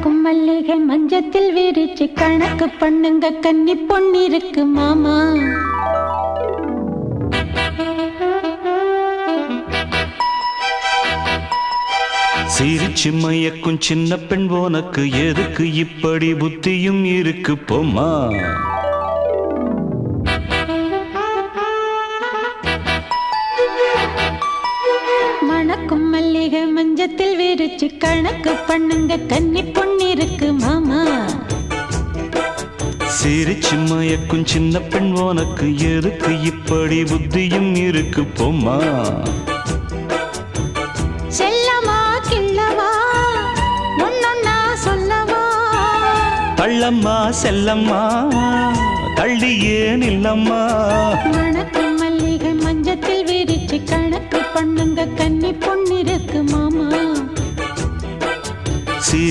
மணக்கும் மல்லிகை மஞ்சத்தில் விரிச்சு கணக்கு பண்ணுங்க கன்னி பொன்னிருக்கு மாமா. சிரிச்சு மயக்கும் சின்ன பெண் போனக்கு எதுக்கு இப்படி புத்தியும் இருக்கு போமா. மணக்கும் மல்லிகை மஞ்சத்தில் விரிச்சு கணக்கு பண்ணுங்க கன்னி பொன்னிருக்கு மாமா. சிரிச்சு மயக்கும் சின்ன பெண் போனக்கு எதுக்கு இப்படி புத்தியும் இருக்கு போமா. செல்லமா கிள்ளவா ஒன்னொன்னா சொல்லவா. தள்ளம்மா செல்லம்மா தள்ளியே நில்லம்மா. மணக்கும் மல்லிகை மஞ்சத்தில் விரிச்சு கணக்கு பண்ணுங்க கன்னி பொன்னிருக்கு மாமா.